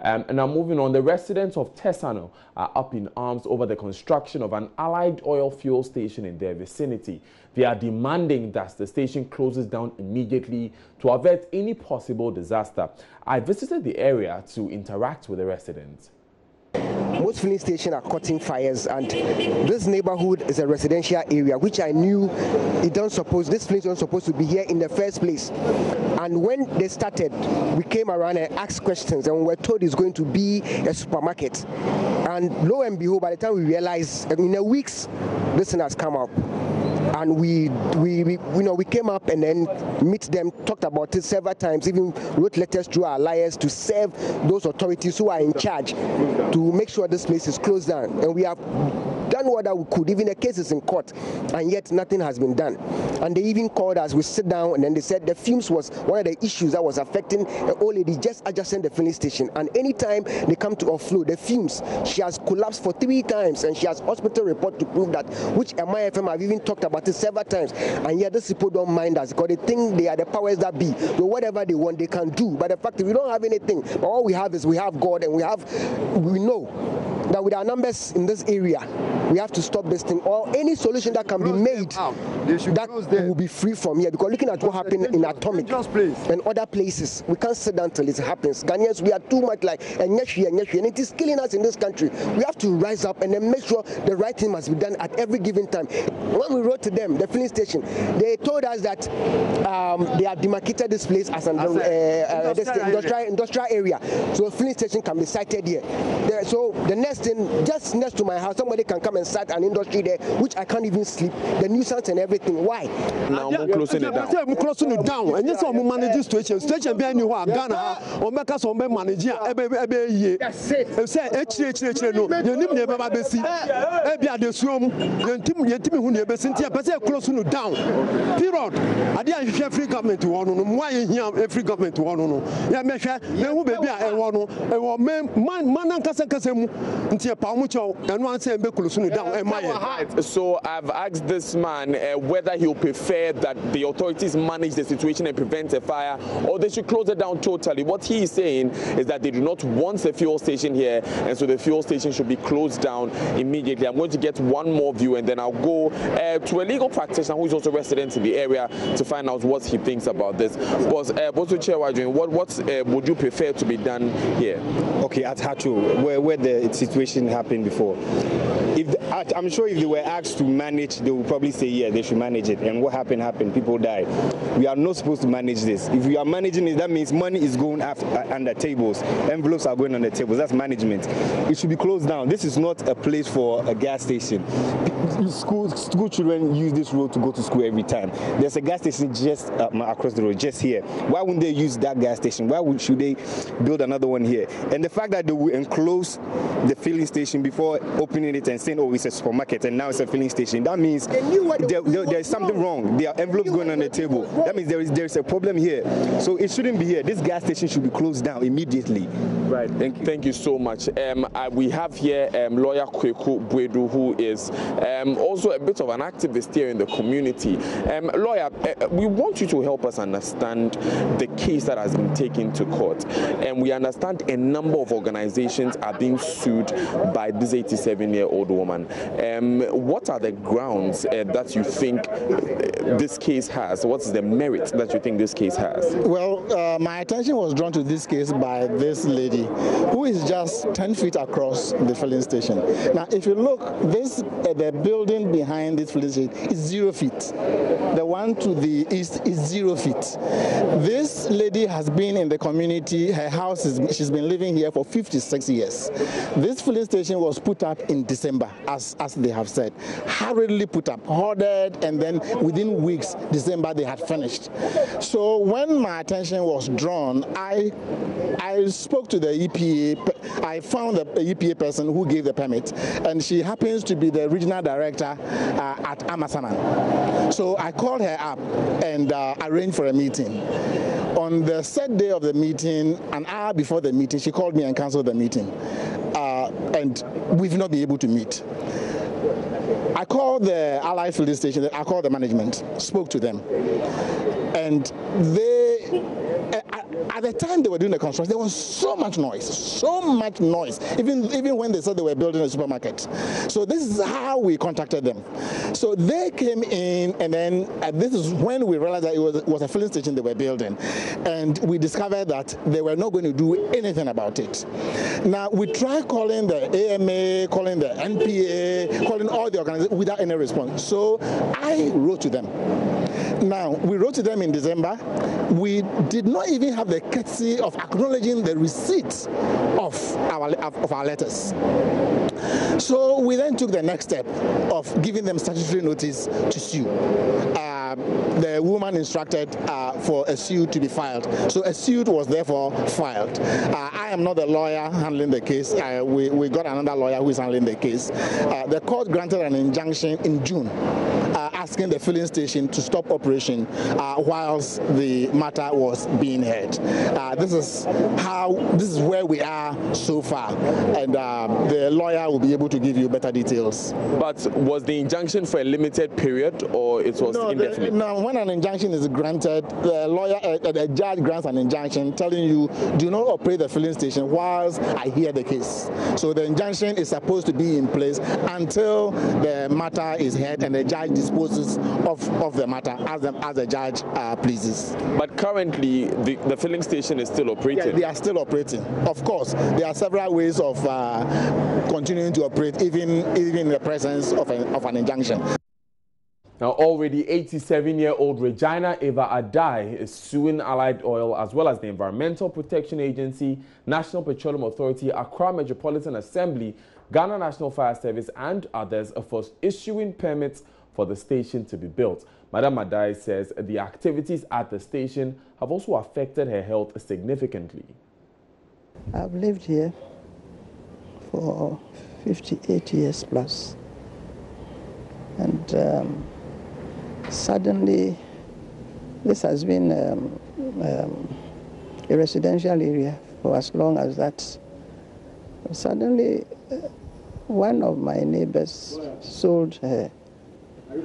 And now moving on, the residents of Tesano are up in arms over the construction of an allied oil fuel station in their vicinity. They are demanding that the station closes down immediately to avert any possible disaster. I visited the area to interact with the residents. Most filling stations are cutting fires, and this neighborhood is a residential area, which I knew this filling station was supposed to be here in the first place. And when they started, we came around and asked questions, and we were told it's going to be a supermarket. And lo and behold, by the time we realized, in a week's, this thing has come up. And we came up and then meet them, talked about it several times, even wrote letters to our alliance to serve those authorities who are in charge to make sure this place is closed down. And we have done what we could, even the case is in court, and yet nothing has been done. And they even called us, we sit down, and then they said the fumes was one of the issues that was affecting an old lady just adjacent the filling station. And anytime they come to offload the fumes, she has collapsed for 3 times, and she has hospital report to prove that, which MIFM have even talked about it several times. And yet these people don't mind us because they think they are the powers that be. So whatever they want, they can do. But the fact is we don't have anything. But all we have is we have God, and we know that with our numbers in this area, we have to stop this thing, or any solution that can be made that will be free from here. Because looking at what happened in Atomic and other places, we can't sit down till it happens. Ghanaians, we are too much like and it is killing us in this country. We have to rise up and then make sure the right thing must be done at every given time. When we wrote to them, the filling station, they told us that they have demarcated this place as an industrial area. So the filling station can be sited here. So the next thing, just next to my house, somebody can come and start an industry there, which I can't even sleep. The nuisance and everything. Why? Now we're closing it down. We're closing it down. And yes, we manage situation. Situation behind you, Ghana, or make us on manage. That's it. Say, no. You need never be seen. Maybe at the swim. You team who never seen here, but they're closing it down. Period. I didn't hear free government to one. Why here free government to one? Yeah, make sure they will be a one. Man, Kasakasemu, until Pamucho, and one say, so I've asked this man whether he'll prefer that the authorities manage the situation and prevent a fire, or they should close it down totally. What he is saying is that they do not want a fuel station here, and so the fuel station should be closed down immediately. I'm going to get one more view, and then I'll go to a legal practitioner who is also a resident in the area to find out what he thinks about this. But what would you prefer to be done here? Okay, at Hatu, where the situation happened before. I'm sure if they were asked to manage, they would probably say, yeah, they should manage it. And what happened, people died. We are not supposed to manage this. If we are managing it, that means money is going under tables. Envelopes are going on the tables. That's management. It should be closed down. This is not a place for a gas station. School children use this road to go to school every time. There's a gas station just across the road, just here. Why wouldn't they use that gas station? Should they build another one here? And the fact that they will enclose the filling station before opening it and saying, oh, it's a supermarket and now it's a filling station, that means there's something wrong. There are envelopes going on the table. That means there is a problem here. So it shouldn't be here. This gas station should be closed down immediately. Right. Thank you so much. We have here lawyer Kweku Bwedu, who is also a bit of an activist here in the community. Lawyer, we want you to help us understand the case that has been taken to court. And we understand a number of organizations are being sued by this 87-year-old woman. What are the grounds that you think this case has? What's the merit that you think this case has? Well, my attention was drawn to this case by this lady who is just 10 feet across the filling station. Now, if you look, the building behind this filling station is 0 feet. The one to the east is 0 feet. This lady has been in the community. Her house she's been living here for 56 years. This filling station was put up in December, as they have said. Hurriedly put up, ordered, and then within weeks, December, they had finished. So when my attention was drawn, I spoke to the EPA. I found the EPA person who gave the permit, and she happens to be the regional director at Amasaman. So I called her up and arranged for a meeting. On the set day of the meeting, an hour before the meeting, she called me and canceled the meeting. And we've not been able to meet. I called the Allied filling station, I called the management, spoke to them. And At the time they were doing the construction, there was so much noise, even when they said they were building a supermarket. So this is how we contacted them. So they came in, and then this is when we realized that it was a filling station they were building, and we discovered that they were not going to do anything about it. Now we tried calling the AMA, calling the NPA, calling all the organizations without any response. So I wrote to them. Now, we wrote to them in December. We did not even have the courtesy of acknowledging the receipt of our letters. So we then took the next step of giving them statutory notice to sue. The woman instructed for a suit to be filed. So a suit was therefore filed. I am not the lawyer handling the case. We got another lawyer who is handling the case. The court granted an injunction in June asking the filling station to stop operation whilst the matter was being heard. This is where we are so far, and the lawyer will be able to give you better details. But was the injunction for a limited period, or it was indefinite? No, when an injunction is granted, the judge grants an injunction telling you do not operate the filling station whilst I hear the case. So the injunction is supposed to be in place until the matter is heard and the judge disposes of the matter as the judge pleases. But currently, the filling station is still operating? Yeah, they are still operating. Of course, there are several ways of continuing to operate even in the presence of an injunction. Now, already 87-year-old Regina Eva Adai is suing Allied Oil as well as the Environmental Protection Agency, National Petroleum Authority, Accra Metropolitan Assembly, Ghana National Fire Service and others for issuing permits for the station to be built. Madam Adai says the activities at the station have also affected her health significantly. I've lived here for 58 years plus, and suddenly this has been a residential area for as long as that. Suddenly one of my neighbors sold her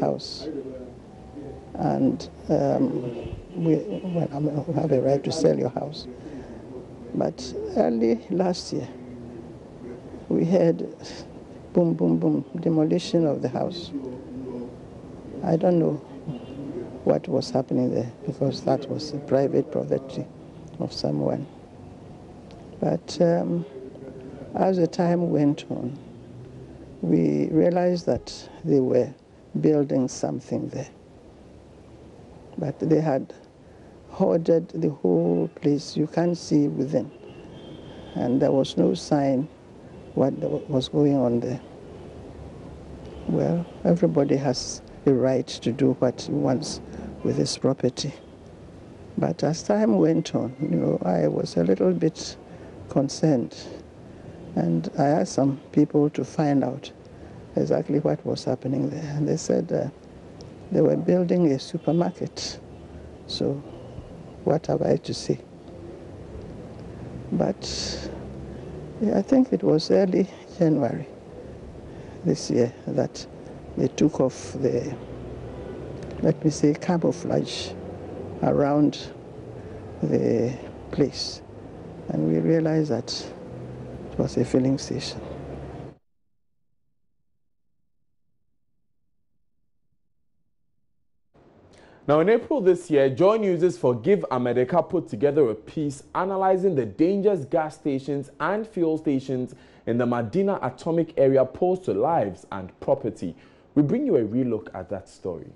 house, and we have a right to sell your house. But early last year, we had boom, boom, boom, demolition of the house. I don't know what was happening there, because that was a private property of someone. But as the time went on, we realized that they were building something there. But they had hoarded the whole place. You can't see within. And there was no sign what was going on there. Well, everybody has a right to do what he wants with his property. But as time went on, I was a little bit concerned. And I asked some people to find out exactly what was happening there. And they said they were building a supermarket. So what have I to say? But I think it was early January this year that they took off the, let me say, camouflage around the place. And we realized that it was a filling station. Now, in April this year, Joy News' Forgive America put together a piece analyzing the dangers gas stations and fuel stations in the Medina Atomic area pose to lives and property. We bring you a relook at that story.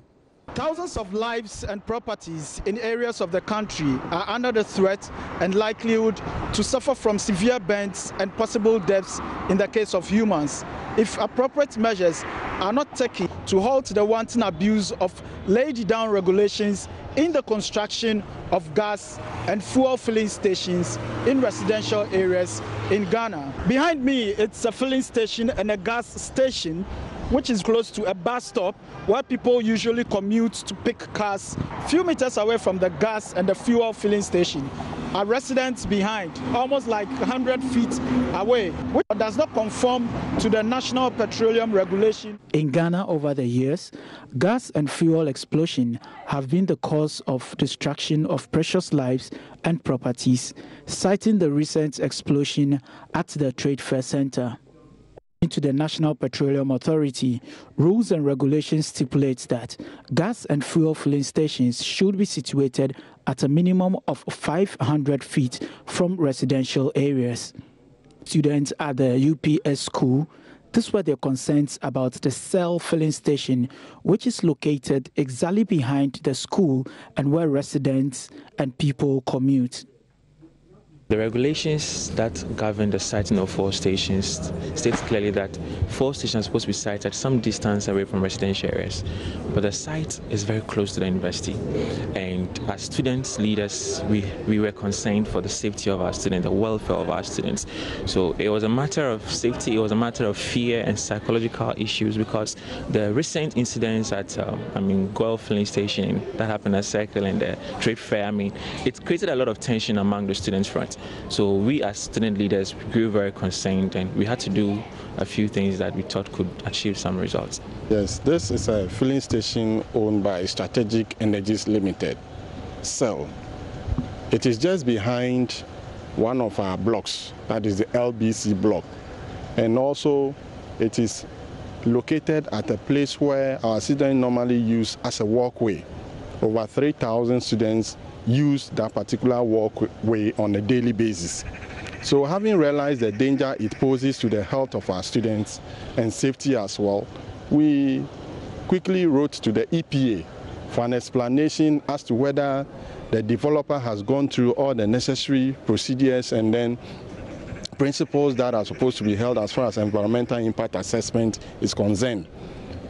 Thousands of lives and properties in areas of the country are under the threat and likelihood to suffer from severe burns and possible deaths in the case of humans if appropriate measures are not taken to halt the wanton abuse of laid down regulations in the construction of gas and fuel filling stations in residential areas in Ghana. Behind me, it's a filling station and a gas station which is close to a bus stop where people usually commute to pick cars. A few meters away from the gas and the fuel filling station are residents behind, almost like 100 feet away, which does not conform to the National Petroleum Regulation. In Ghana over the years, gas and fuel explosion have been the cause of destruction of precious lives and properties, citing the recent explosion at the Trade Fair Center. To the National Petroleum Authority, rules and regulations stipulate that gas and fuel filling stations should be situated at a minimum of 500 feet from residential areas. Students at the UPS school, these were their concerns about the Cell filling station, which is located exactly behind the school and where residents and people commute. The regulations that govern the siting of fuel stations states clearly that fuel stations are supposed to be sited at some distance away from residential areas. But the site is very close to the university. And as students, leaders, we were concerned for the safety of our students, the welfare of our students. So it was a matter of safety, it was a matter of fear and psychological issues, because the recent incidents at, Goil filling station that happened at Circle and the Trade Fair, it created a lot of tension among the students' front. So we as student leaders grew very concerned, and we had to do a few things that we thought could achieve some results. Yes, this is a filling station owned by Strategic Energies Limited, Cell. It is just behind one of our blocks, that is the LBC block. And also it is located at a place where our students normally use as a walkway. Over 3,000 students use that particular walkway on a daily basis. So having realized the danger it poses to the health of our students and safety as well, we quickly wrote to the EPA for an explanation as to whether the developer has gone through all the necessary procedures and then principles that are supposed to be held as far as environmental impact assessment is concerned.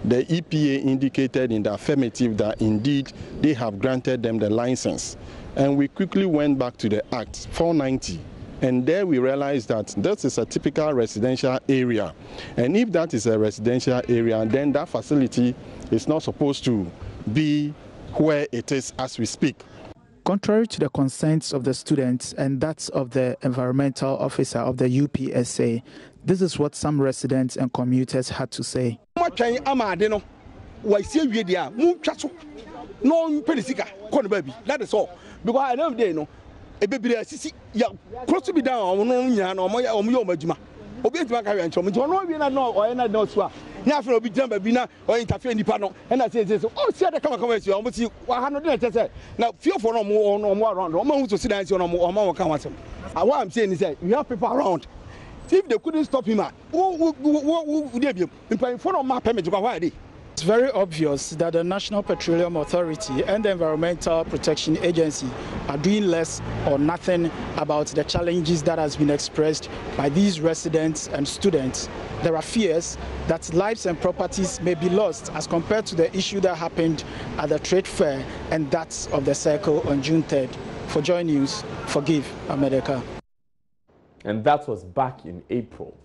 The EPA indicated in the affirmative that indeed they have granted them the license. And we quickly went back to the Act 490. And there we realized that this is a typical residential area. And if that is a residential area, then that facility is not supposed to be where it is as we speak. Contrary to the concerns of the students and that of the environmental officer of the UPSA, this is what some residents and commuters had to say. That is all. Because I know they know a baby close to be down or National be done by Bina or interfere in the panel, and I say, oh, see, the come almost see 100. Now, fear for no more around, or more to sit down or more council. What I'm saying is that we have people around. If they couldn't stop him, who would they be in front of my permit to go away? It's very obvious that the National Petroleum Authority and the Environmental Protection Agency are doing less or nothing about the challenges that has been expressed by these residents and students. There are fears that lives and properties may be lost as compared to the issue that happened at the trade fair and that of the Circle on June 3rd. For Joy News, forgive America. And that was back in April.